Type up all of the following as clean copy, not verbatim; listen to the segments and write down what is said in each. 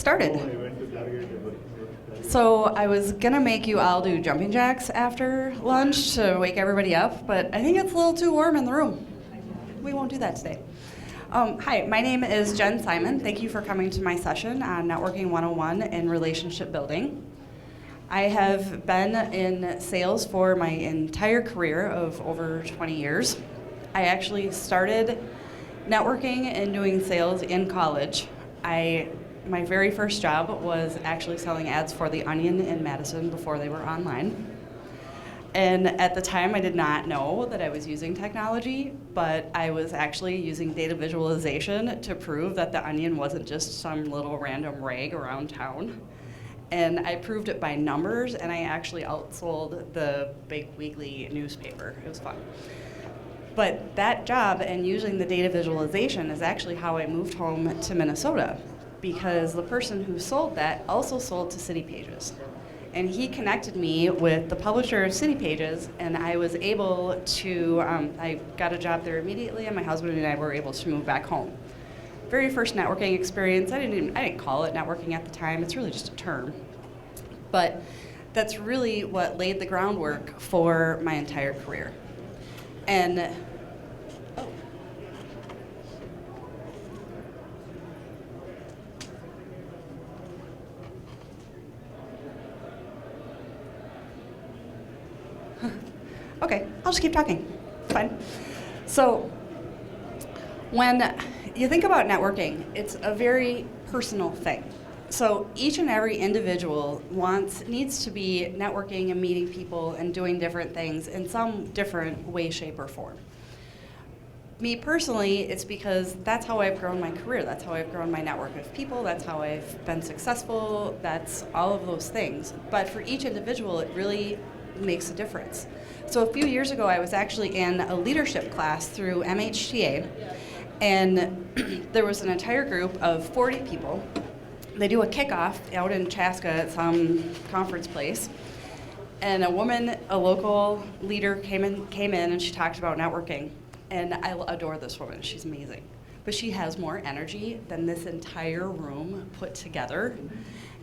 started. So I was gonna make you all do jumping jacks after lunch to wake everybody up, but I think it's a little too warm in the room. We won't do that today. Hi, my name is Jen Simon. Thank you for coming to my session on Networking 101 and Relationship Building. I have been in sales for my entire career of over 20 years. I actually started networking and doing sales in college. My very first job was actually selling ads for The Onion in Madison before they were online. And at the time, I did not know that I was using technology, but I was actually using data visualization to prove that The Onion wasn't just some little random rag around town. And I proved it by numbers, and I actually outsold the big weekly newspaper. It was fun. But that job and using the data visualization is actually how I moved home to Minnesota, because the person who sold that also sold to City Pages. And he connected me with the publisher of City Pages, and I was able to, I got a job there immediately, and my husband and I were able to move back home. Very first networking experience, I didn't call it networking at the time, it's really just a term. But that's really what laid the groundwork for my entire career. And okay, I'll just keep talking. It's fine. So, when you think about networking, it's a very personal thing. So each and every individual needs to be networking and meeting people and doing different things in some different way, shape, or form. Me personally, it's because that's how I've grown my career. That's how I've grown my network of people. That's how I've been successful. That's all of those things. But for each individual, it really makes a difference. So a few years ago, I was actually in a leadership class through MHTA, and there was an entire group of 40 people. They do a kickoff out in Chaska at some conference place, and a woman, a local leader, came in and she talked about networking. And I adore this woman, she's amazing. But she has more energy than this entire room put together.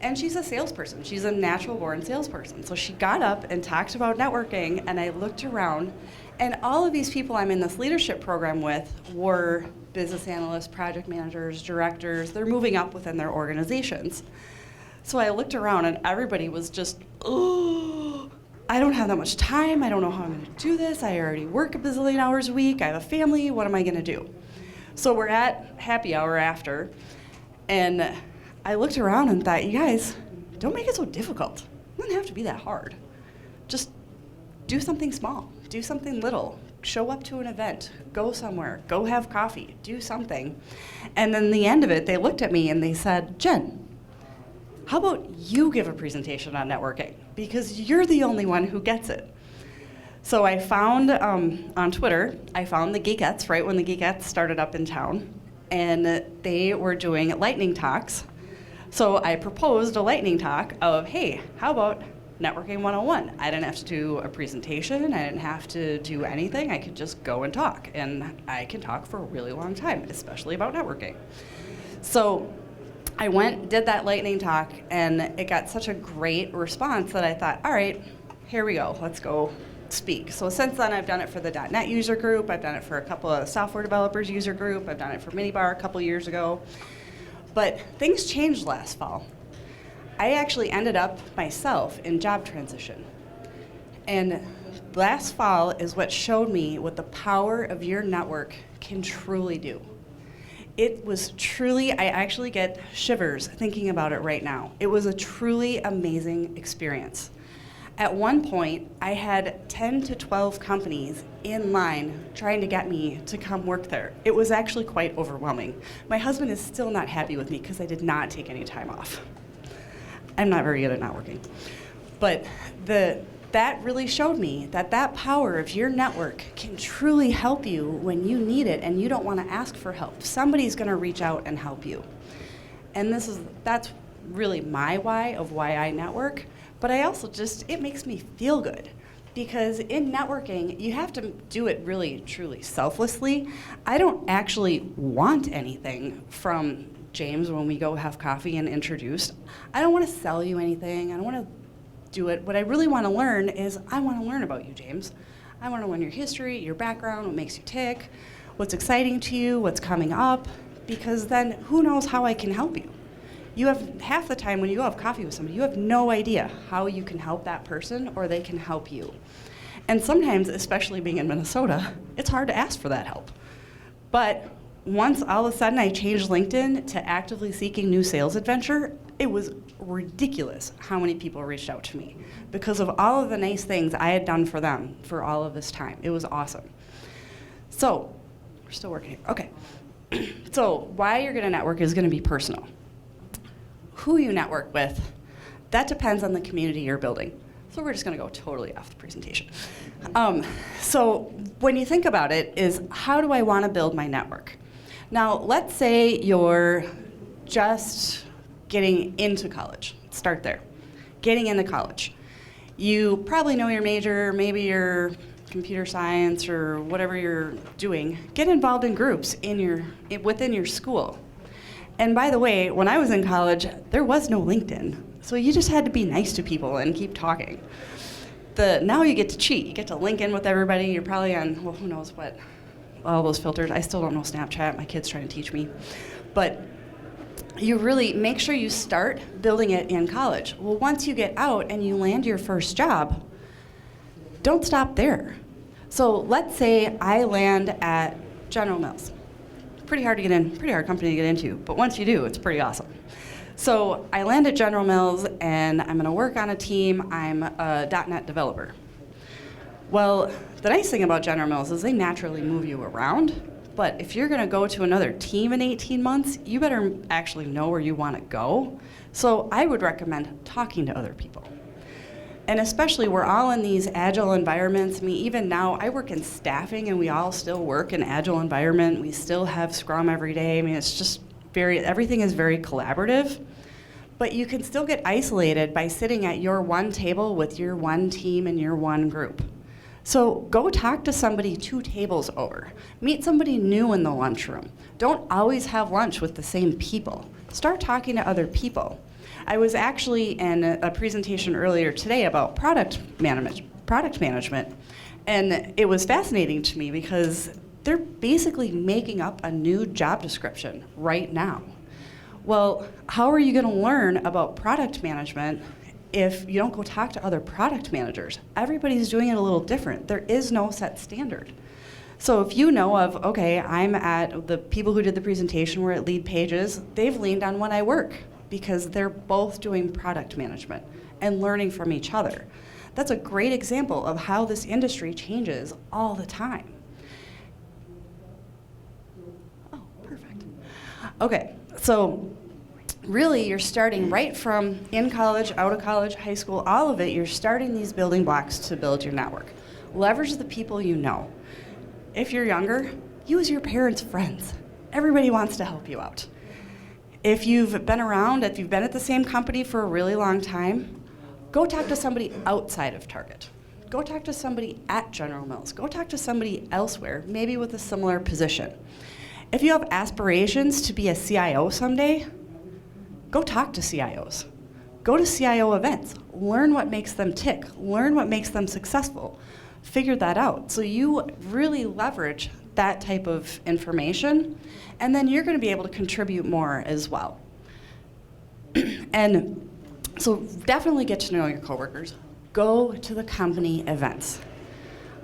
And she's a salesperson. She's a natural born salesperson. So she got up and talked about networking, and I looked around, and all of these people I'm in this leadership program with were business analysts, project managers, directors. They're moving up within their organizations. So I looked around, and everybody was just, oh, I don't have that much time. I don't know how I'm gonna do this. I already work a bazillion hours a week. I have a family. What am I gonna do? So we're at happy hour after, and I looked around and thought, you guys, don't make it so difficult. It doesn't have to be that hard. Just do something small, do something little. Show up to an event, go somewhere, go have coffee, do something. And then the end of it, they looked at me and they said, Jen, how about you give a presentation on networking? Because you're the only one who gets it. So I found, on Twitter, I found the Geekettes, right when the Geekettes started up in town, and they were doing lightning talks. So I proposed a lightning talk of, hey, how about Networking 101? I didn't have to do a presentation, I didn't have to do anything, I could just go and talk. And I can talk for a really long time, especially about networking. So I went, did that lightning talk, and it got such a great response that I thought, all right, here we go, let's go speak. So since then, I've done it for the .NET user group, I've done it for a couple of software developers user group, I've done it for Minibar a couple years ago. But things changed last fall. I actually ended up myself in job transition. And last fall is what showed me what the power of your network can truly do. It was truly, I actually get shivers thinking about it right now. It was a truly amazing experience. At one point, I had 10 to 12 companies in line trying to get me to come work there. It was actually quite overwhelming. My husband is still not happy with me because I did not take any time off. I'm not very good at networking. But that really showed me that that power of your network can truly help you when you need it and you don't want to ask for help. Somebody's going to reach out and help you. And that's really my why of why I network. But I also it makes me feel good. Because in networking, you have to do it really, truly selflessly. I don't actually want anything from James when we go have coffee and introduced. I don't want to sell you anything. I don't want to do it. What I really want to learn is I want to learn about you, James. I want to learn your history, your background, what makes you tick, what's exciting to you, what's coming up, because then who knows how I can help you. You have half the time when you go have coffee with somebody, you have no idea how you can help that person or they can help you. And sometimes, especially being in Minnesota, it's hard to ask for that help. But once all of a sudden I changed LinkedIn to actively seeking new sales adventure, it was ridiculous how many people reached out to me because of all of the nice things I had done for them for all of this time. It was awesome. So, we're still working here. Okay. So, why you're going to network is going to be personal. Who you network with, that depends on the community you're building. So we're just going to go totally off the presentation. So when you think about it is, how do I want to build my network? Now, let's say you're just getting into college. Start there. Getting into college. You probably know your major, maybe your computer science or whatever you're doing. Get involved in groups within your school. And by the way, when I was in college, there was no LinkedIn. So you just had to be nice to people and keep talking. Now you get to cheat. You get to link in with everybody. You're probably on, well, who knows what, all those filters. I still don't know Snapchat. My kid's trying to teach me. But you really make sure you start building it in college. Well, once you get out and you land your first job, don't stop there. So let's say I land at General Mills. Pretty hard to get in, pretty hard company to get into, but once you do, it's pretty awesome. So I land at General Mills and I'm gonna work on a team. I'm a .NET developer. Well, the nice thing about General Mills is they naturally move you around, but if you're gonna go to another team in 18 months, you better actually know where you wanna go. So I would recommend talking to other people. And especially, we're all in these agile environments. I mean, even now, I work in staffing, and we all still work in agile environment. We still have Scrum every day. I mean, it's just everything is very collaborative. But you can still get isolated by sitting at your one table with your one team and your one group. So go talk to somebody 2 tables over. Meet somebody new in the lunchroom. Don't always have lunch with the same people. Start talking to other people. I was actually in a presentation earlier today about product management, and it was fascinating to me because they're basically making up a new job description right now. Well, how are you going to learn about product management if you don't go talk to other product managers? Everybody's doing it a little different. There is no set standard. So if you know of, okay, I'm at, the people who did the presentation were at Lead Pages, they've leaned on when I work, because they're both doing product management and learning from each other. That's a great example of how this industry changes all the time. Oh, perfect. Okay, so really you're starting right from in college, out of college, high school, all of it, you're starting these building blocks to build your network. Leverage the people you know. If you're younger, use your parents' friends. Everybody wants to help you out. If you've been around, if you've been at the same company for a really long time, go talk to somebody outside of Target. Go talk to somebody at General Mills. Go talk to somebody elsewhere, maybe with a similar position. If you have aspirations to be a CIO someday, go talk to CIOs. Go to CIO events. Learn what makes them tick. Learn what makes them successful. Figure that out. So you really leverage that type of information, and then you're going to be able to contribute more as well. And so definitely get to know your coworkers. Go to the company events.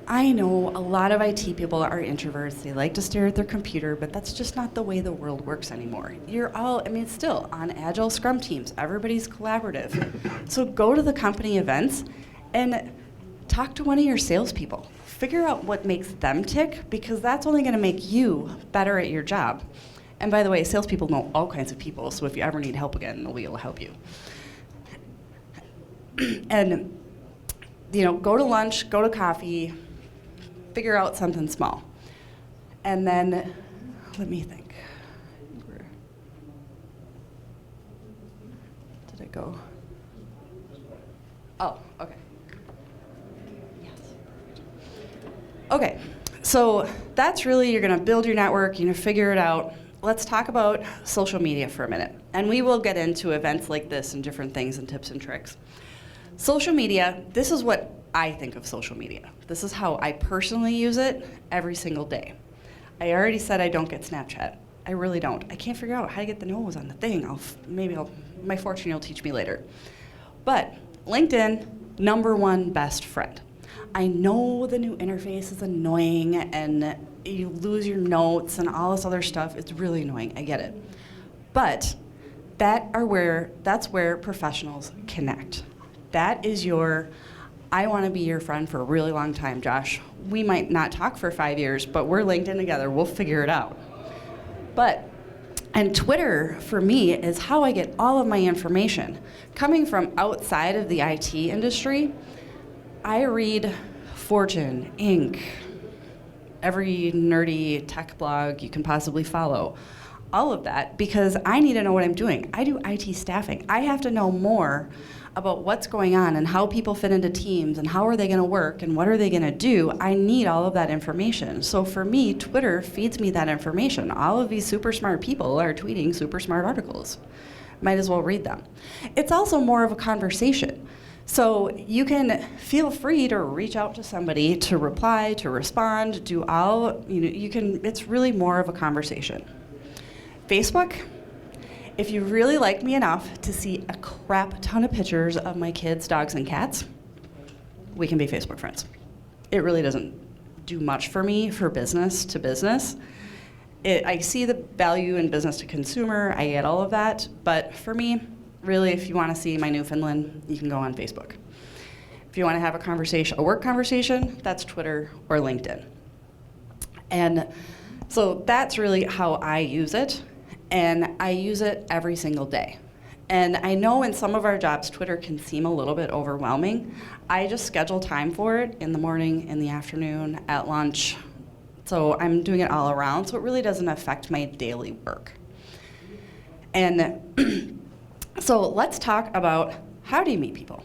I know a lot of IT people are introverts. They like to stare at their computer, but that's just not the way the world works anymore. You're all, still on agile Scrum teams. Everybody's collaborative. So go to the company events and talk to one of your salespeople. Figure out what makes them tick, because that's only going to make you better at your job. And by the way, salespeople know all kinds of people, so if you ever need help again, they'll be able to help you. And go to lunch, go to coffee, figure out something small. And then, let me think. Did it go? Oh, okay. Okay, so that's really, you're gonna build your network, figure it out. let's talk about social media for a minute. And we will get into events like this and different things and tips and tricks. Social media, this is what I think of social media. This is how I personally use it every single day. I already said I don't get Snapchat. I really don't. I can't figure out how to get the nose on the thing. My fortune will teach me later. But LinkedIn, #1 best friend. I know the new interface is annoying and you lose your notes and all this other stuff. It's really annoying, I get it. But that's where professionals connect. That is I want to be your friend for a really long time, Josh. We might not talk for 5 years, but we're linked in together. We'll figure it out. And Twitter, for me, is how I get all of my information. Coming from outside of the IT industry, I read Fortune, Inc., every nerdy tech blog you can possibly follow, all of that, because I need to know what I'm doing. I do IT staffing. I have to know more about what's going on and how people fit into teams and how are they going to work and what are they going to do. I need all of that information. So for me, Twitter feeds me that information. All of these super smart people are tweeting super smart articles. Might as well read them. It's also more of a conversation. So you can feel free to reach out to somebody, to reply, to respond, it's really more of a conversation. Facebook, if you really like me enough to see a crap ton of pictures of my kids, dogs, and cats, we can be Facebook friends. It really doesn't do much for me for business to business. I see the value in business to consumer, I get all of that, but for me, really, if you want to see my Newfoundland, you can go on Facebook. If you want to have a work conversation, that's Twitter or LinkedIn. And so that's really how I use it. And I use it every single day. And I know in some of our jobs, Twitter can seem a little bit overwhelming. I just schedule time for it in the morning, in the afternoon, at lunch. So I'm doing it all around, so it really doesn't affect my daily work. And so let's talk about how do you meet people?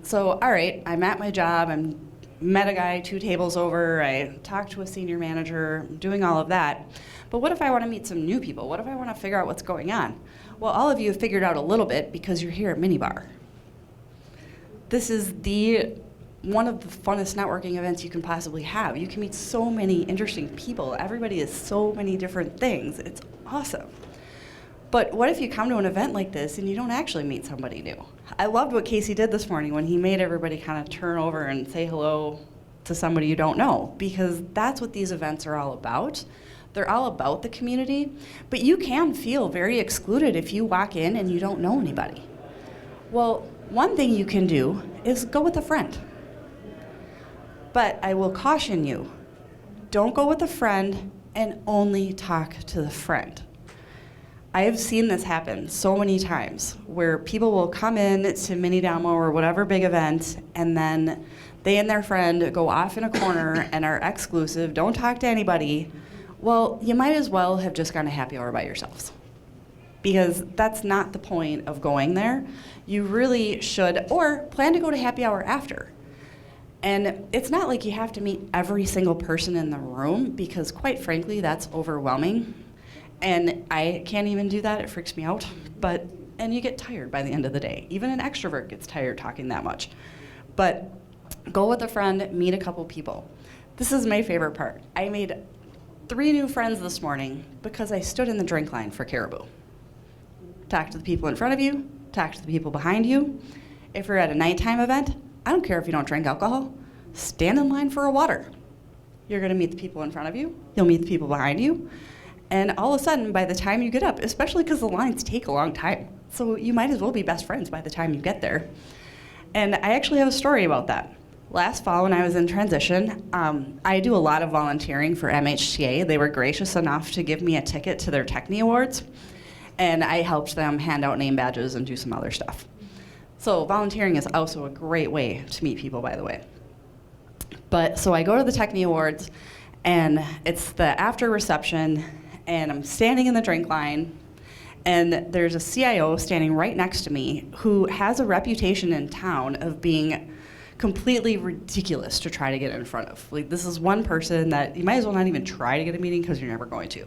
So, all right, I'm at my job, met a guy 2 tables over, I talked to a senior manager, doing all of that. But what if I want to meet some new people? What if I want to figure out what's going on? Well, all of you have figured out a little bit because you're here at Minibar. This is one of the funnest networking events you can possibly have. You can meet so many interesting people. Everybody is so many different things. It's awesome. But what if you come to an event like this and you don't actually meet somebody new? I loved what Casey did this morning when he made everybody kind of turn over and say hello to somebody you don't know, because that's what these events are all about. They're all about the community, but you can feel very excluded if you walk in and you don't know anybody. Well, one thing you can do is go with a friend. But I will caution you, don't go with a friend and only talk to the friend. I have seen this happen so many times where people will come in to mini demo or whatever big event, and then they and their friend go off in a corner and are exclusive, don't talk to anybody. Well, you might as well have just gone to happy hour by yourselves, because that's not the point of going there. You really should, or plan to go to happy hour after. And it's not like you have to meet every single person in the room, because quite frankly, that's overwhelming. And I can't even do that, it freaks me out. And you get tired by the end of the day. Even an extrovert gets tired talking that much. But go with a friend, meet a couple people. This is my favorite part. I made 3 new friends this morning because I stood in the drink line for Caribou. Talk to the people in front of you, talk to the people behind you. If you're at a nighttime event, I don't care if you don't drink alcohol, stand in line for a water. You're gonna meet the people in front of you, you'll meet the people behind you, and all of a sudden, by the time you get up, especially because the lines take a long time, so you might as well be best friends by the time you get there. And I actually have a story about that. Last fall when I was in transition, I do a lot of volunteering for MHTA. They were gracious enough to give me a ticket to their Techni Awards, and I helped them hand out name badges and do some other stuff. So volunteering is also a great way to meet people, by the way. So I go to the Techni Awards, and it's the after reception, and I'm standing in the drink line, and there's a CIO standing right next to me who has a reputation in town of being completely ridiculous to try to get in front of. Like, this is one person that you might as well not even try to get a meeting because you're never going to.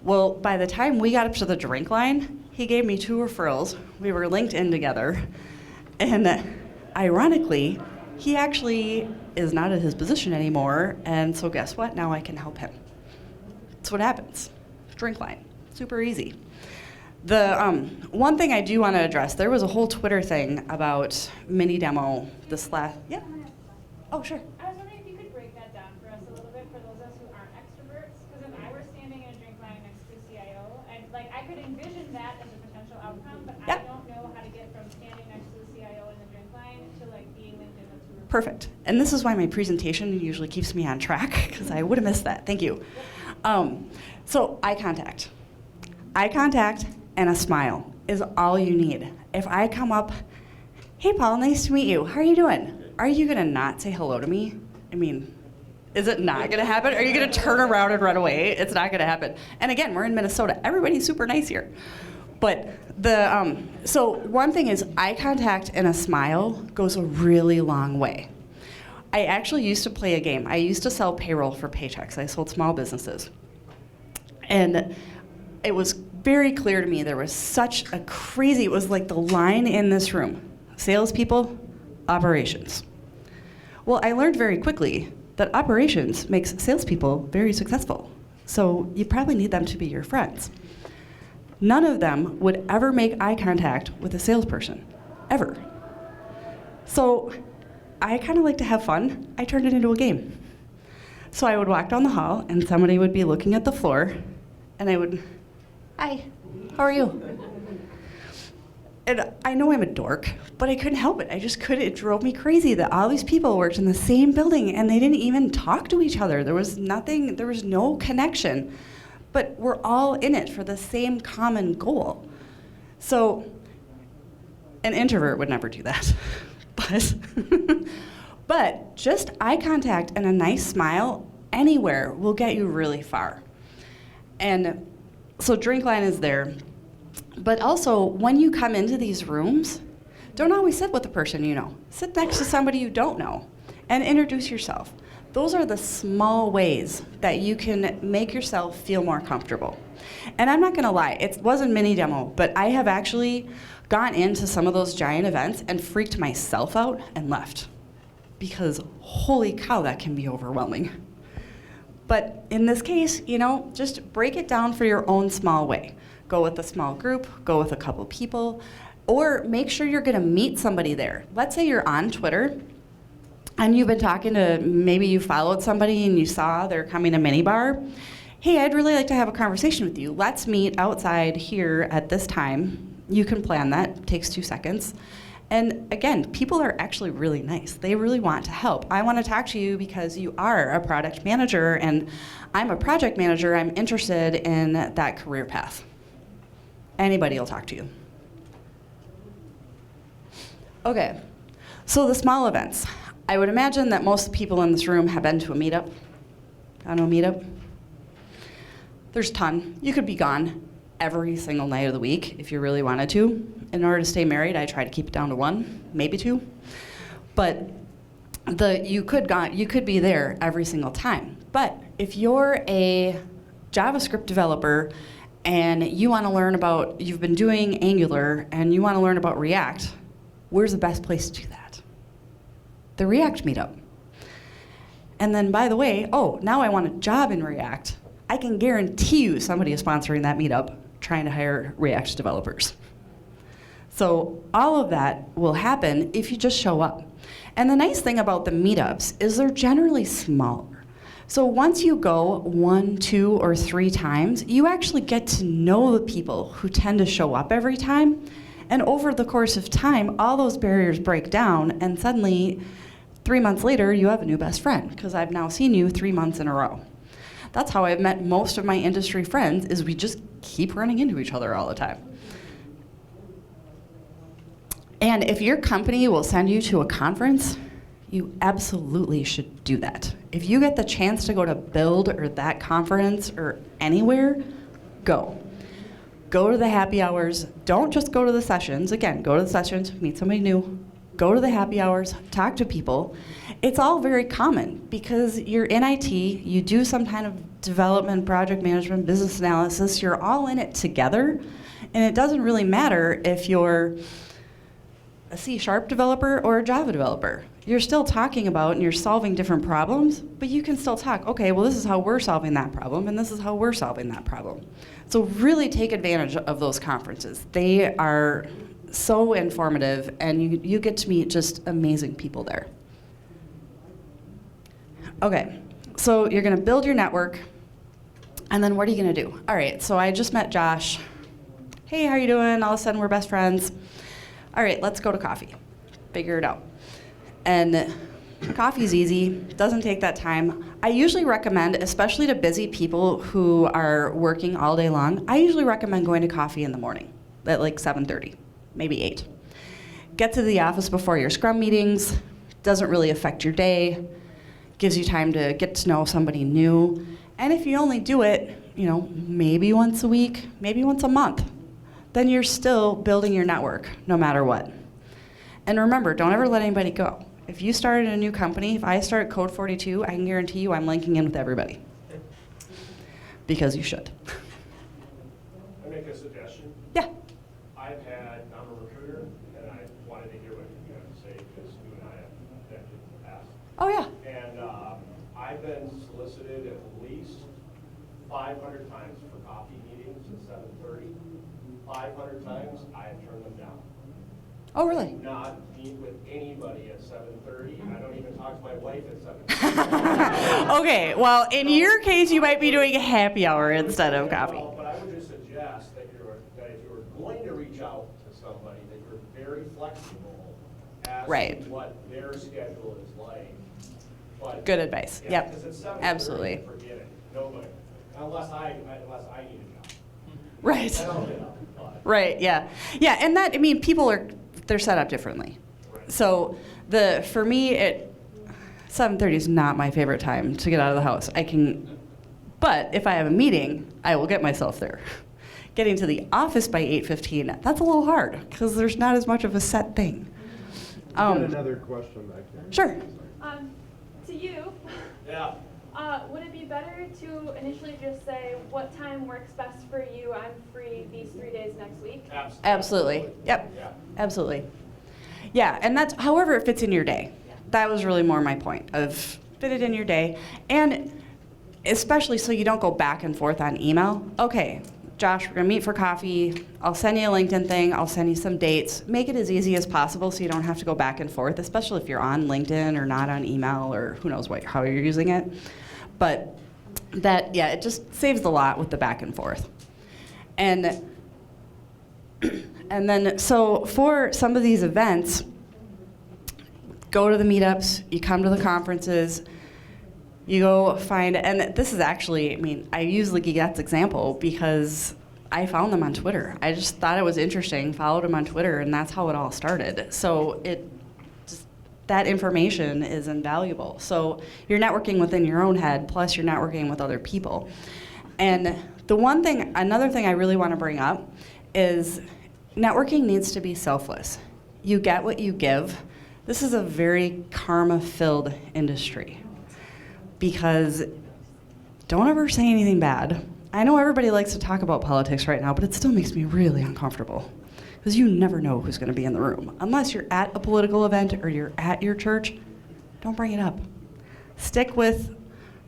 Well, by the time we got up to the drink line, he gave me 2 referrals. We were linked in together. And ironically, he actually is not at his position anymore. And so guess what? Now I can help him. That's what happens. Drink line. Super easy. The one thing I do want to address, there was a whole Twitter thing about mini demo this last, yeah? Oh, sure. I was wondering if you could break that down for us a little bit for those of us who aren't extroverts. Because if I were standing in a drink line next to a CIO, I could envision that as a potential outcome, but Yep. I don't know how to get from standing next to the CIO in the drink line to being linked in with 2 referrals. Perfect. And this is why my presentation usually keeps me on track, because I would have missed that. Thank you. So eye contact. Eye contact and a smile is all you need. If I come up, hey Paul, nice to meet you. How are you doing? Are you gonna not say hello to me? I mean, is it not gonna happen? Are you gonna turn around and run away? It's not gonna happen. And again, we're in Minnesota. Everybody's super nice here. But so one thing is eye contact and a smile goes a really long way. I actually used to play a game. I used to sell payroll for paychecks. I sold small businesses. And it was very clear to me there was such a crazy, it was like the line in this room. Salespeople, operations. Well, I learned very quickly that operations makes salespeople very successful. So you probably need them to be your friends. None of them would ever make eye contact with a salesperson, ever. So I kind of like to have fun. I turned it into a game. So I would walk down the hall and somebody would be looking at the floor and I would, hi, how are you? And I know I'm a dork, but I couldn't help it. I just couldn't. It drove me crazy that all these people worked in the same building and they didn't even talk to each other. There was nothing, there was no connection. But we're all in it for the same common goal. So an introvert would never do that. But just eye contact and a nice smile anywhere will get you really far. And so drink line is there. But also, when you come into these rooms, don't always sit with the person you know. Sit next to somebody you don't know and introduce yourself. Those are the small ways that you can make yourself feel more comfortable. And I'm not gonna lie, it wasn't mini demo, but I have actually gone into some of those giant events and freaked myself out and left. Because holy cow, that can be overwhelming. But in this case, just break it down for your own small way. Go with a small group, go with a couple people, or make sure you're gonna meet somebody there. Let's say you're on Twitter, and you've been talking to, maybe you followed somebody and you saw they're coming to Minibar. Hey, I'd really like to have a conversation with you. Let's meet outside here at this time. You can plan that, it takes 2 seconds. And again, people are actually really nice. They really want to help. I want to talk to you because you are a product manager and I'm a project manager. I'm interested in that career path. Anybody will talk to you. Okay, so the small events. I would imagine that most people in this room have been to a meetup. I know a meetup. There's a ton. You could be gone every single night of the week if you really wanted to. In order to stay married, I try to keep it down to 1, maybe 2. But you could be there every single time. But if you're a JavaScript developer and you want to learn about, you've been doing Angular and you want to learn about React, where's the best place to do that? The React meetup. And then, by the way, now I want a job in React. I can guarantee you somebody is sponsoring that meetup trying to hire React developers. So all of that will happen if you just show up. And the nice thing about the meetups is they're generally smaller. So once you go 1, 2, or 3 times, you actually get to know the people who tend to show up every time. And over the course of time, all those barriers break down, and suddenly, 3 months later, you have a new best friend, because I've now seen you 3 months in a row. That's how I've met most of my industry friends, is we just keep running into each other all the time. And if your company will send you to a conference, you absolutely should do that. If you get the chance to go to Build or that conference or anywhere, go. Go to the happy hours. Don't just go to the sessions. Again, go to the sessions, meet somebody new. Go to the happy hours, talk to people. It's all very common because you're in IT, you do some kind of development, project management, business analysis, you're all in it together. And it doesn't really matter if you're a C# developer or a Java developer. You're still talking about and you're solving different problems, but you can still talk, okay, well, this is how we're solving that problem, and this is how we're solving that problem. So really take advantage of those conferences. They are so informative, and you get to meet just amazing people there. Okay, so you're gonna build your network, and then what are you gonna do? All right, so I just met Josh. Hey, how you doing? All of a sudden, we're best friends. All right, let's go to coffee. Figure it out. And coffee's easy, doesn't take that time. I usually recommend, especially to busy people who are working all day long, I usually recommend going to coffee in the morning at like 7:30, maybe 8. Get to the office before your scrum meetings, doesn't really affect your day, gives you time to get to know somebody new. And if you only do it, maybe once a week, maybe once a month, then you're still building your network no matter what. And remember, don't ever let anybody go. If you started a new company, if I start Code 42, I can guarantee you I'm linking in with everybody. Because you should. I make a suggestion. Yeah. I'm a recruiter, and I wanted to hear what you have to say, because you and I have connected in the past. Oh, yeah. And I've been solicited at least 500 times for coffee meetings at 7:30. 500 times, I have turned them down. Oh, really? Not meet with anybody at 7:30. I don't even talk to my wife at 7:30. Okay, well, in your case, you might be doing a happy hour instead of coffee. But I would just suggest that if you're going to reach out to somebody, that you're very flexible as Right. to what their schedule is like. But, Good advice. yeah, Yep. because at 7:30, Absolutely. forget it. Nobody. Unless I need a job. Right. Then I'll get up, but- Right, yeah. Yeah, and people they're set up differently. Right. So for me, 7:30 is not my favorite time to get out of the house. But if I have a meeting, I will get myself there. Getting to the office by 8:15, that's a little hard, because there's not as much of a set thing. Got another question back there. Sure. To you, Yeah. would it be better to initially just say what time works best for you? I'm free these 3 days next week. Absolutely. Yep. Yeah. Absolutely. Yeah, and that's however it fits in your day. That was really more my point, of fit it in your day. And especially so you don't go back and forth on email. Okay, Josh, we're gonna meet for coffee. I'll send you a LinkedIn thing. I'll send you some dates. Make it as easy as possible so you don't have to go back and forth, especially if you're on LinkedIn or not on email or who knows how you're using it. But it just saves a lot with the back and forth. And then, so for some of these events, go to the meetups, you come to the conferences, you go find, and this is actually, I use the Geekettes example because I found them on Twitter. I just thought it was interesting, followed them on Twitter, and that's how it all started. So that information is invaluable. So you're networking within your own head, plus you're networking with other people. And another thing I really want to bring up is networking needs to be selfless. You get what you give. This is a very karma-filled industry because don't ever say anything bad. I know everybody likes to talk about politics right now, but it still makes me really uncomfortable because you never know who's going to be in the room. Unless you're at a political event or you're at your church, don't bring it up. Stick with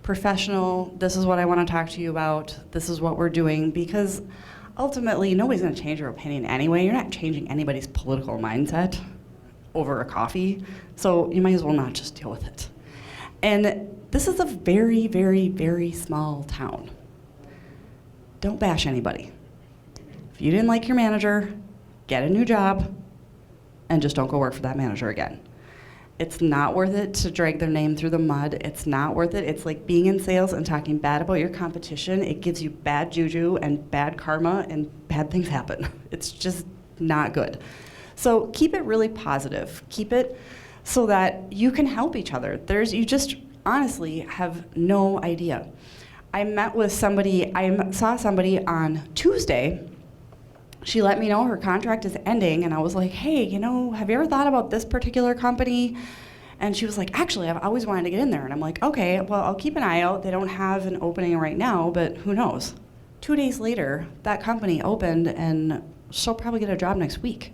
professional, this is what I want to talk to you about, this is what we're doing, because ultimately nobody's going to change your opinion anyway. You're not changing anybody's political mindset over a coffee, so you might as well not just deal with it. And this is a very, very, very small town. Don't bash anybody. If you didn't like your manager, get a new job, and just don't go work for that manager again. It's not worth it to drag their name through the mud. It's not worth it. It's like being in sales and talking bad about your competition. It gives you bad juju and bad karma, and bad things happen. It's just not good. So keep it really positive. Keep it so that you can help each other. You just honestly have no idea. I saw somebody on Tuesday. She let me know her contract is ending, and I was like, hey, have you ever thought about this particular company? And she was like, actually, I've always wanted to get in there. And I'm like, okay, well, I'll keep an eye out. They don't have an opening right now, but who knows? 2 days later, that company opened, and she'll probably get a job next week.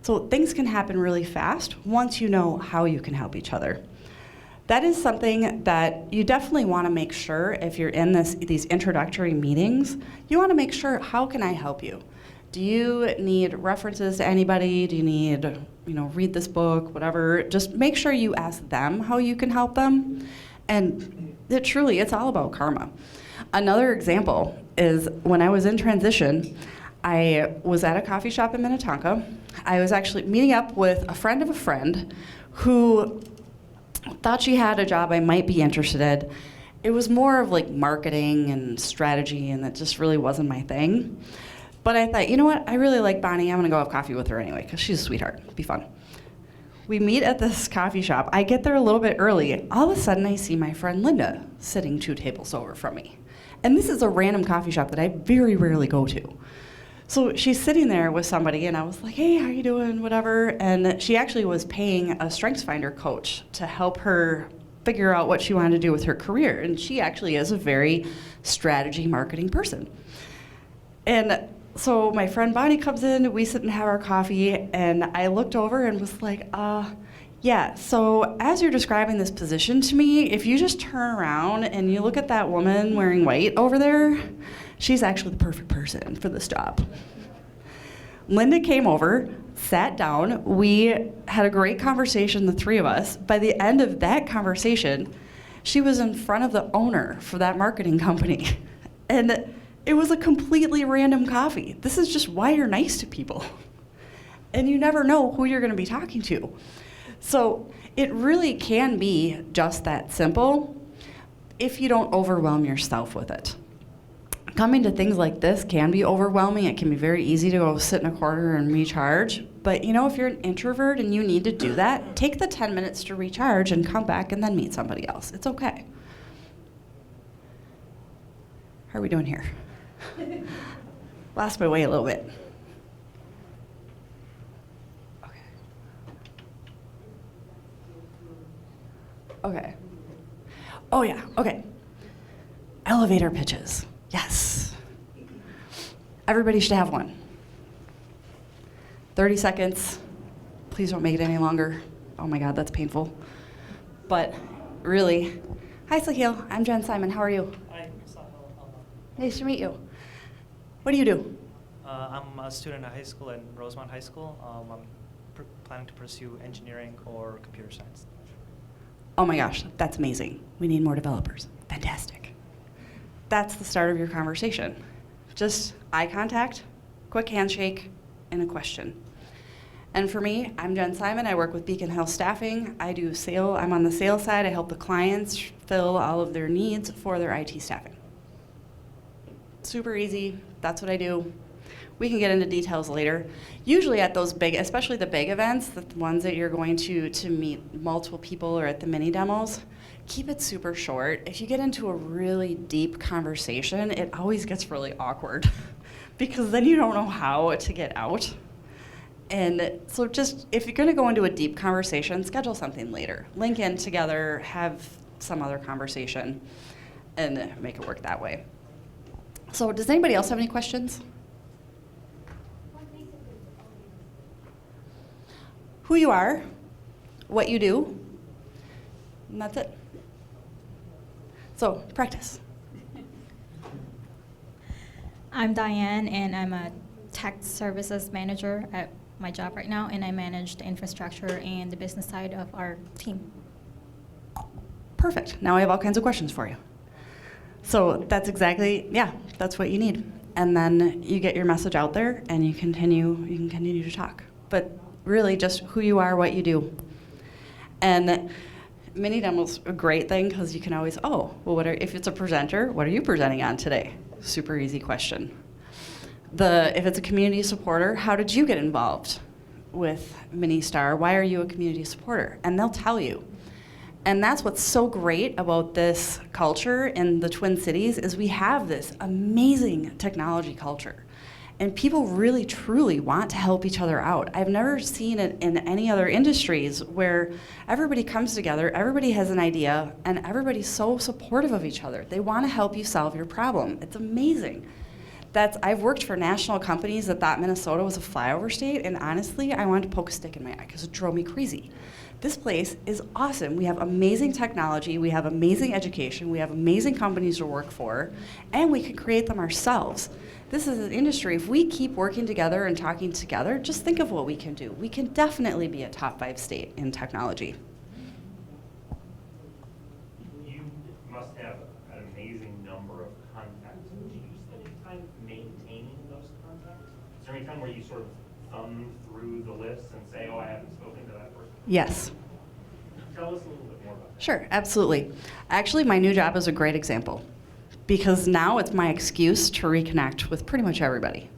So things can happen really fast once you know how you can help each other. That is something that you definitely want to make sure if you're in these introductory meetings, you want to make sure, how can I help you? Do you need references to anybody? Do you need, read this book, whatever? Just make sure you ask them how you can help them. And it's all about karma. Another example is when I was in transition, I was at a coffee shop in Minnetonka. I was actually meeting up with a friend of a friend who thought she had a job I might be interested in. It was more of like marketing and strategy, and that just really wasn't my thing. But I thought, you know what, I really like Bonnie. I'm gonna go have coffee with her anyway, because she's a sweetheart. It'd be fun. We meet at this coffee shop. I get there a little bit early. All of a sudden, I see my friend Linda sitting 2 tables over from me. And this is a random coffee shop that I very rarely go to. So she's sitting there with somebody, and I was like, hey, how you doing, whatever. And she actually was paying a StrengthsFinder coach to help her figure out what she wanted to do with her career. And she actually is a very strategy marketing person. And so my friend Bonnie comes in, we sit and have our coffee, and I looked over and was like, yeah, so as you're describing this position to me, if you just turn around and you look at that woman wearing white over there, she's actually the perfect person for this job. Linda came over, sat down, we had a great conversation, the 3 of us. By the end of that conversation, she was in front of the owner for that marketing company. And it was a completely random coffee. This is just why you're nice to people. And you never know who you're gonna be talking to. So it really can be just that simple if you don't overwhelm yourself with it. Coming to things like this can be overwhelming. It can be very easy to go sit in a corner and recharge. But if you're an introvert and you need to do that, take the 10 minutes to recharge and come back and then meet somebody else. It's okay. How are we doing here? Lost my way a little bit. Okay. Oh yeah, okay. Elevator pitches. Yes. Everybody should have one. 30 seconds. Please don't make it any longer. Oh my God, that's painful. But really, hi Sahil, I'm Jen Simon, how are you? Hi, Sahil. Nice to meet you. What do you do? I'm a student at high school in Rosemont High School. I'm planning to pursue engineering or computer science. Oh my gosh, that's amazing. We need more developers. Fantastic. That's the start of your conversation. Just eye contact, quick handshake, and a question. And for me, I'm Jen Simon. I work with Beacon Health Staffing. I do I'm on the sales side. I help the clients fill all of their needs for their IT staffing. Super easy. That's what I do. We can get into details later. Usually at those big, especially the big events, the ones that you're going to meet multiple people or at the mini demos, keep it super short. If you get into a really deep conversation, it always gets really awkward because then you don't know how to get out. And so just, if you're gonna go into a deep conversation, schedule something later. Link in together, have some other conversation, and make it work that way. So does anybody else have any questions? Who you are, what you do, and that's it. So practice. I'm Diane, and I'm a tech services manager at my job right now, and I manage the infrastructure and the business side of our team. Perfect. Now I have all kinds of questions for you. So that's exactly, that's what you need. And then you get your message out there, and you can continue to talk. But really just who you are, what you do. And mini demo's a great thing because you can always, if it's a presenter, what are you presenting on today? Super easy question. If it's a community supporter, how did you get involved with MiniStar? Why are you a community supporter? And they'll tell you. And that's what's so great about this culture in the Twin Cities is we have this amazing technology culture. And people really, truly want to help each other out. I've never seen it in any other industries where everybody comes together, everybody has an idea, and everybody's so supportive of each other. They want to help you solve your problem. It's amazing. I've worked for national companies that thought Minnesota was a flyover state, and honestly, I wanted to poke a stick in my eye because it drove me crazy. This place is awesome. We have amazing technology, we have amazing education, we have amazing companies to work for, and we can create them ourselves. This is an industry, if we keep working together and talking together, just think of what we can do. We can definitely be a top 5 state in technology. You must have an amazing number of contacts. Do you spend any time maintaining those contacts? Is there any time where you sort of thumb through the list and say, oh, I haven't spoken to that person? Yes. Tell us a little bit more about that. Sure, absolutely. Actually, my new job is a great example because now it's my excuse to reconnect with pretty much everybody.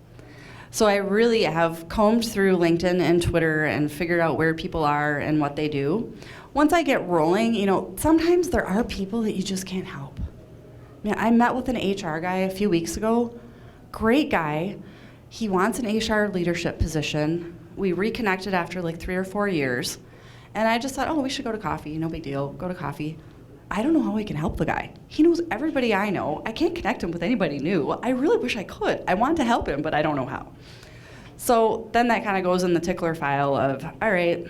So I really have combed through LinkedIn and Twitter and figured out where people are and what they do. Once I get rolling, sometimes there are people that you just can't help. I met with an HR guy a few weeks ago. Great guy. He wants an HR leadership position. We reconnected after like 3 or 4 years. And I just thought, oh, we should go to coffee. No big deal. Go to coffee. I don't know how I can help the guy. He knows everybody I know. I can't connect him with anybody new. I really wish I could. I want to help him, but I don't know how. So then that kind of goes in the tickler file of, all right,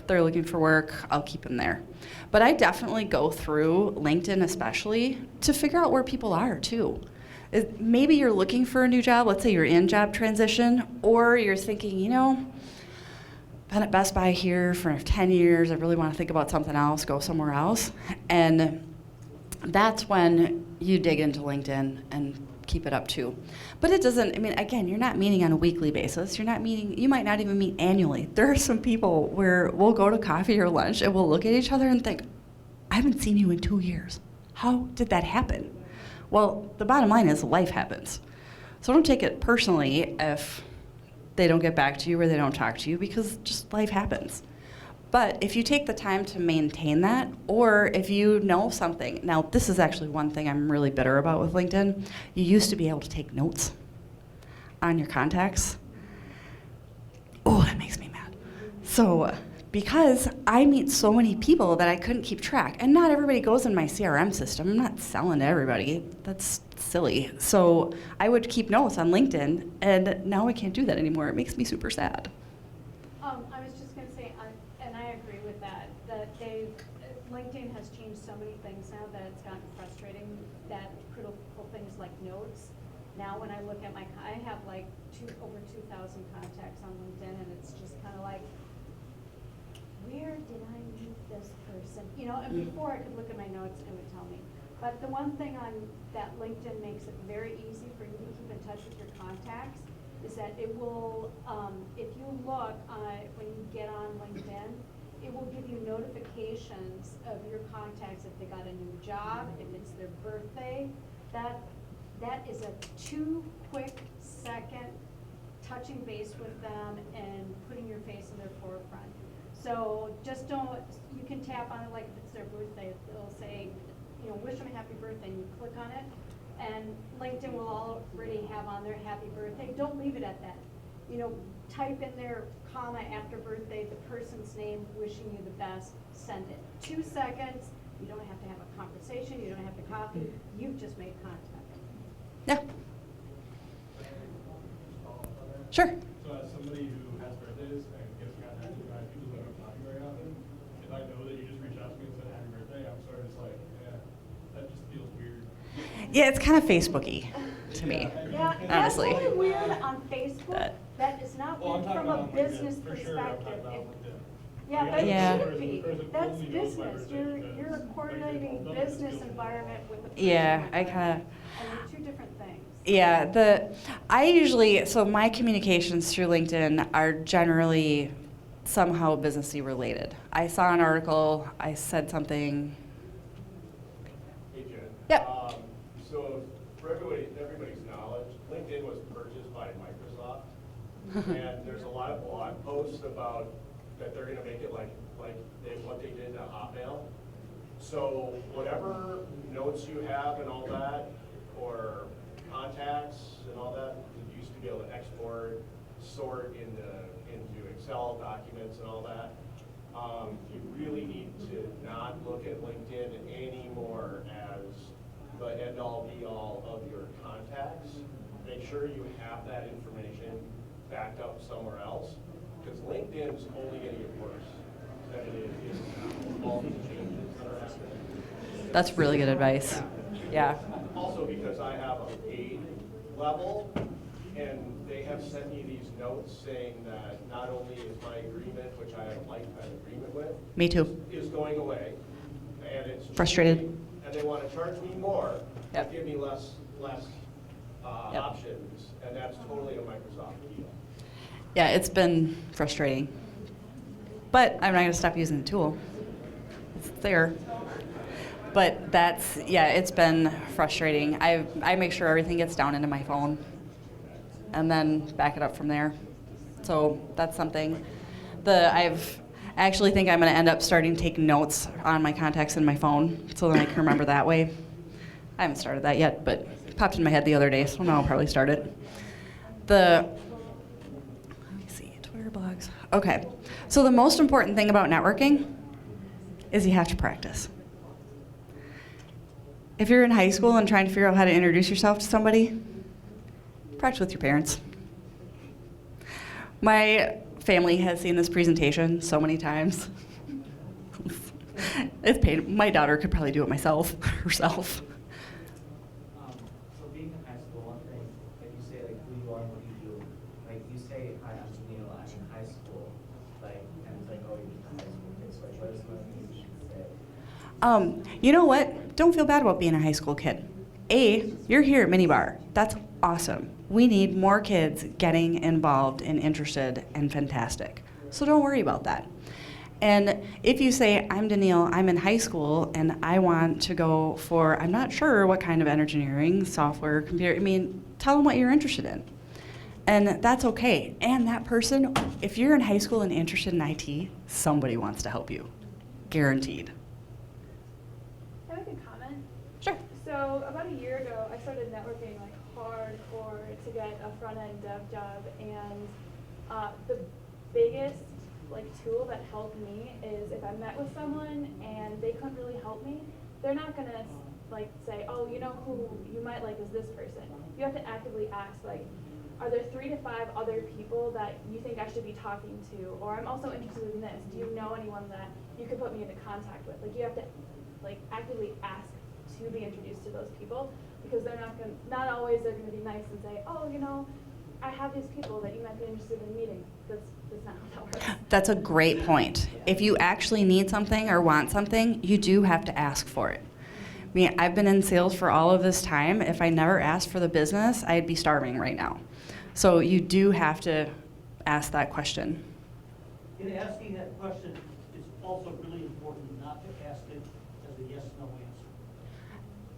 they're looking for work. I'll keep them there. But I definitely go through LinkedIn especially to figure out where people are too. Maybe you're looking for a new job. Let's say you're in job transition, or you're thinking, been at Best Buy here for 10 years. I really want to think about something else, go somewhere else. And that's when you dig into LinkedIn and keep it up too. But it doesn't, again, you're not meeting on a weekly basis. You might not even meet annually. There are some people where we'll go to coffee or lunch and we'll look at each other and think, I haven't seen you in 2 years. How did that happen? Well, the bottom line is life happens. So don't take it personally if they don't get back to you or they don't talk to you, because just life happens. But if you take the time to maintain that, or if you know something, now this is actually one thing I'm really bitter about with LinkedIn. You used to be able to take notes on your contacts. Oh, that makes me mad. So, because I meet so many people that I couldn't keep track, and not everybody goes in my CRM system. I'm not selling to everybody. That's silly. So I would keep notes on LinkedIn, and now I can't do that anymore. It makes me super sad. I was just going to say, and I agree with that, LinkedIn has changed so many things now that it's gotten frustrating, that critical things like notes. Now when I look at I have like over 2,000 contacts on LinkedIn, and it's just kind of like, where did I meet this person? And before I could look at my notes and it would tell me. But the one thing that LinkedIn makes it very easy for you to keep in touch with your contacts is that it will, if you look when you get on LinkedIn, it will give you notifications of your contacts if they got a new job, if it's their birthday. That is a 2 quick second touching base with them and putting your face in their forefront. So just you can tap on it like if it's their birthday, it'll say, wish them a happy birthday, and you click on it, and LinkedIn will already have on there happy birthday. Don't leave it at that. Type in their comma after birthday, the person's name, wishing you the best, send it. 2 seconds, you don't have to have a conversation, you don't have to copy, you've just made contact. Yeah. Sure. So as somebody who has birthdays and gets contacted by people that don't talk to very often, if I know that you just reached out to me and said happy birthday, I'm sort of just like, yeah, that just feels weird. Yeah, it's kind of Facebooky to me. Yeah, honestly. that's really weird on Facebook. That is not Well, I'm from talking a about business LinkedIn, for sure. I'm perspective. talking about LinkedIn. Yeah, but Yeah. it shouldn't be. That's Only knows my business. birthday You're because coordinating LinkedIn business feels environment with a Yeah, personal I kinda- environment. And they're two different things. Yeah, so my communications through LinkedIn are generally somehow businessy related. I saw an article, I said something. Hey, Jen. Yep. So for everybody's knowledge, LinkedIn was purchased by Microsoft. And there's a lot of blog posts about that they're going to make it like what they did to Hotmail. So whatever notes you have and all that, or contacts and all that used to be able to export, sort into Excel documents and all that. You really need to not look at LinkedIn anymore as the end-all be-all of your contacts. Make sure you have that information backed up somewhere else, because LinkedIn's only going to get worse than it is now. All these changes that are happening. That's really good advice. Yeah. Also because I have a paid level, and they have sent me these notes saying that not only is my agreement, which I have a lifetime agreement with, Me too. is going away, and it's Frustrated. cheating, and they want to charge me more, Yep. but give me less Yep. options, and that's totally a Microsoft deal. Yeah, it's been frustrating. But I'm not going to stop using the tool. It's there. But that's, yeah, it's been frustrating. I make sure everything gets down into my phone and then back it up from there. So that's something. I actually think I'm going to end up starting to take notes on my contacts in my phone so then I can remember that way. I haven't started that yet, but it popped in my head the other day, so now I'll probably start it. Let me see, Twitter blogs. Okay, so the most important thing about networking is you have to practice. If you're in high school and trying to figure out how to introduce yourself to somebody, practice with your parents. My family has seen this presentation so many times. It's pain. My daughter could probably do it herself. So being in high school, one thing, if you say like who you are and what you do, like you say, hi, I'm Neil, I'm in high school, like, and it's like, oh, you're just a high school kid, so like, what is one thing you should say? You know what? Don't feel bad about being a high school kid. You're here at Minibar. That's awesome. We need more kids getting involved and interested and fantastic. So don't worry about that. And if you say, I'm Danielle, I'm in high school, and I want to go for, I'm not sure what kind of engineering, software, computer, tell them what you're interested in. And that's okay. And that person, if you're in high school and interested in IT, somebody wants to help you. Guaranteed. Can I make a comment? Sure. So about a year ago, I started networking like hardcore to get a front-end dev job, and the biggest tool that helped me is if I met with someone and they couldn't really help me, they're not gonna say, oh, you know who you might like is this person. You have to actively ask, are there 3 to 5 other people that you think I should be talking to? Or I'm also interested in this. Do you know anyone that you could put me into contact with? You have to actively ask to be introduced to those people, because they're not always they're gonna be nice and say, oh, I have these people that you might be interested in meeting. That's not how that works. That's a great point. If you actually need something or want something, you do have to ask for it. I've been in sales for all of this time. If I never asked for the business, I'd be starving right now. So you do have to ask that question. In asking that question, it's also really important not to ask it as a yes/no answer.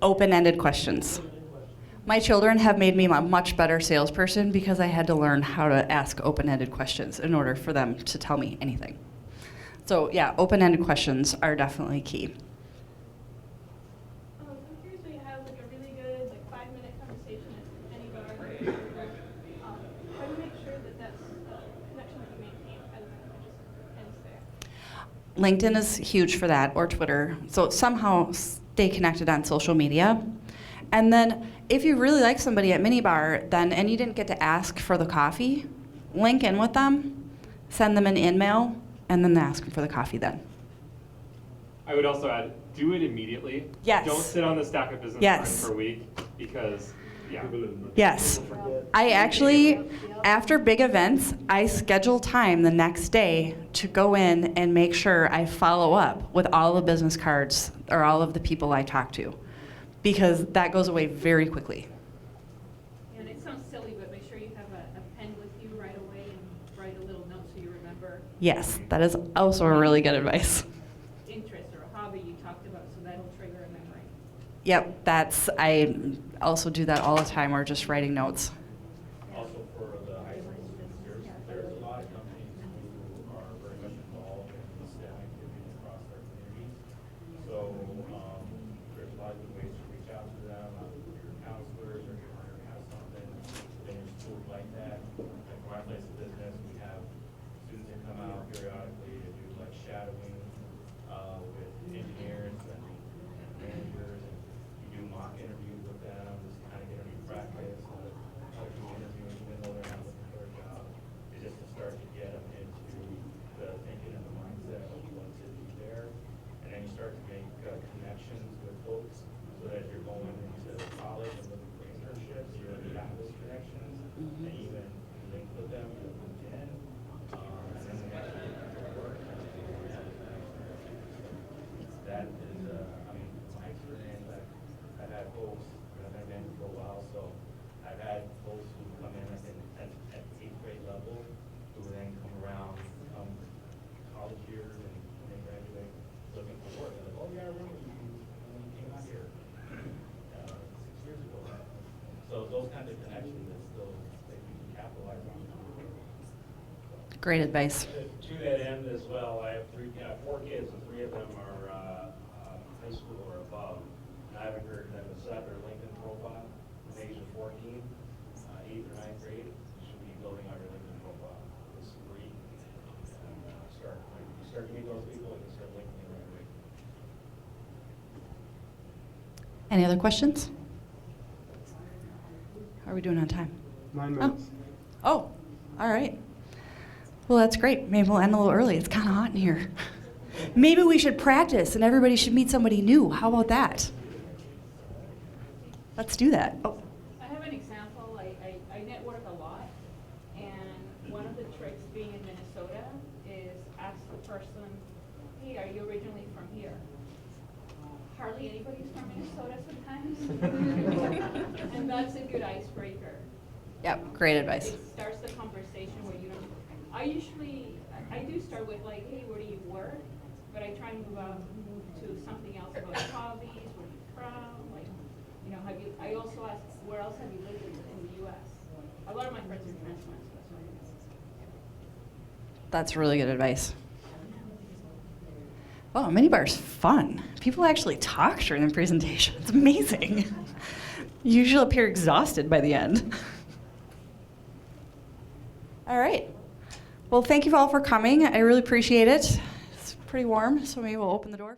Open-ended questions. My children have made me a much better salesperson because I had to learn how to ask open-ended questions in order for them to tell me anything. So yeah, open-ended questions are definitely key. I'm curious when you have a really good 5-minute conversation at any bar. How do you make sure that that's a connection that you maintain by the time it just ends there? LinkedIn is huge for that, or Twitter. So somehow stay connected on social media. And then if you really like somebody at Minibar, and you didn't get to ask for the coffee, link in with them, send them an email, and then ask them for the coffee then. I would also add, do it immediately. Yes. Don't sit on the stack of business cards for a week, because, yeah. Yes. I actually, after big events, I schedule time the next day to go in and make sure I follow up with all the business cards or all of the people I talk to, because that goes away very quickly. And it sounds silly, but make sure you have a pen with you right away and write a little note so you remember. Yes, that is also a really good advice. Interest or a hobby you talked about, so that'll trigger a memory. Yep, I also do that all the time, or just writing notes. Also for the high school students, there's a lot of companies who are very much involved in the STEM activities across their communities. So there's a lot of good ways to reach out to them. Your counselors or your partner has something, then your school like that. Great advice. To that end as well, I have 4 kids, and 3 of them are high school or above. And I haven't heard them to set their LinkedIn profile from the age of 14, 8th or 9th grade. You should be building out your LinkedIn profile. It's free. And you start to meet those people, and you start linking in right away. Any other questions? How are we doing on time? 9 minutes. Oh, all right. Well, that's great. Maybe we'll end a little early. It's kind of hot in here. Maybe we should practice and everybody should meet somebody new. How about that? Let's do that. Oh. I have an example. I network a lot, and one of the tricks being in Minnesota is ask the person, hey, are you originally from here? Hardly anybody's from Minnesota sometimes. And that's a good icebreaker. Yep, great advice. It starts the conversation where you don't, I do start with like, hey, where do you work? But I try and move to something else about hobbies, where are you from? Like, you know, I also ask, where else have you lived in the US? A lot of my friends are transplants, so that's why I ask. That's really good advice. Oh, minibar's fun. People actually talk during the presentation. It's amazing. You usually appear exhausted by the end. All right. Well, thank you all for coming. I really appreciate it. It's pretty warm, so maybe we'll open the door.